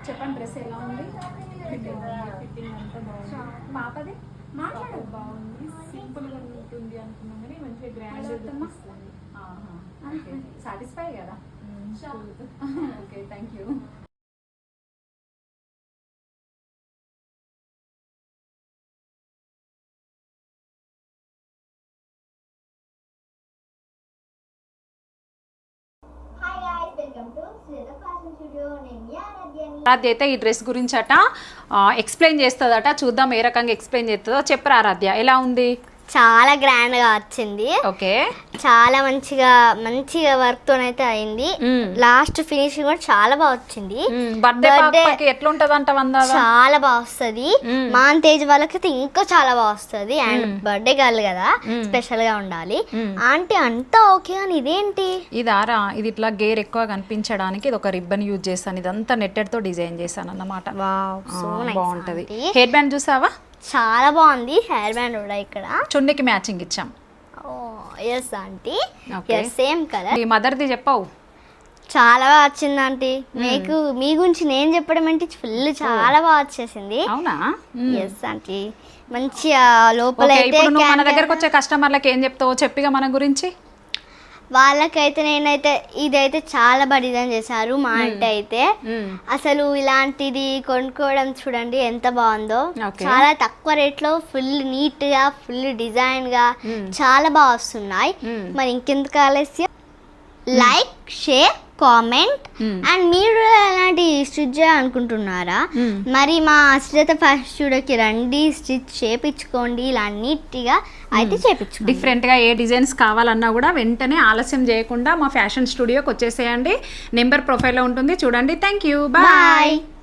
చెప్పండి డ్రెస్ ఎలా ఉంది? ఫిట్టింగ్ అంతా బాగుంది. పాపది మాట్లాడు. బాగుంది, సింపుల్ గా ఉంటుంది అనుకున్నాం కానీ మంచిగా గ్రాండ్ అనిపిస్తుంది. సాటిస్ఫై కదా? Okay, thank you. ఆరాధ్య అయితే ఈ డ్రెస్ గురించి అట ఎక్స్ప్లెయిన్ చేస్తుందట. చూద్దాం ఏ రకంగా ఎక్స్ప్లెయిన్ చేస్తుందో. చెప్పరా ఆరాధ్య, ఎలా ఉంది? చాలా గ్రాండ్ గా వచ్చింది. ఓకే, చాలా మంచిగా వర్క్ తోనైతే అయింది. లాస్ట్ ఫినిషింగ్ కూడా చాలా బాగా వచ్చింది. బర్త్డే ఎట్లుంటది అంట? చాలా బాగా వస్తుంది. మాన్ తేజ్ వాళ్ళకైతే ఇంకా చాలా బాగా వస్తుంది. అండ్ బర్త్డే గర్ల్ కదా, స్పెషల్ గా ఉండాలి. ఆంటీ అంతా ఓకే అని ఇదేంటి ఇదారా? ఇది ఇట్లా గేర్ ఎక్కువ కనిపించడానికి ఇది ఒక రిబ్బన్ యూజ్ చేస్తాను. ఇదంతా నెట్టెడ్ తో డిజైన్ చేశాను అన్నమాట. బాగుంటది. హెయిర్ బ్యాండ్ చూసావా? చాలా బాగుంది. హెయిర్ బ్యాండ్ కూడా ఇక్కడ చున్నీకి మ్యాచింగ్ ఇచ్చాం. Yes aunty, same colour. ఈ మదర్ది చెప్పవు. చాలా బాగా వచ్చింది ఆంటీ. మీకు మీ గురించి నేను చెప్పడం ఏంటి, ఫుల్ చాలా బాగా వచ్చేసింది. అవునా? ఎస్ ఆంటీ, మంచిగా లోపల అయితే మన దగ్గరకు వచ్చే కస్టమర్లకు ఏం చెప్తావో చెప్పిగా మన గురించి. వాళ్ళకైతే నేనైతే ఇదైతే చాలా బాగా డిజైన్ చేశారు మా అంటే అయితే. అసలు ఇలాంటిది కొనుక్కోవడం చూడండి ఎంత బాగుందో. చాలా తక్కువ రేట్ లో ఫుల్ నీట్ గా, ఫుల్ డిజైన్ గా చాలా బాగా వస్తున్నాయి. మరి ఇంకెందుకు ఆలస్యం, లైక్, షేర్, కామెంట్. అండ్ మీరు ఎలాంటి స్టిచ్ చేయాలనుకుంటున్నారా? మరి మా అశ్రిత ఫ్యాషన్ స్టూడియోకి రండి, స్టిచ్ చేపించుకోండి. ఇలా నీట్గా అయితే చేపించుకోండి. డిఫరెంట్గా ఏ డిజైన్స్ కావాలన్నా కూడా వెంటనే ఆలస్యం చేయకుండా మా ఫ్యాషన్ స్టూడియోకి వచ్చేసేయండి. నెంబర్ ప్రొఫైల్లో ఉంటుంది, చూడండి. Thank you, bye.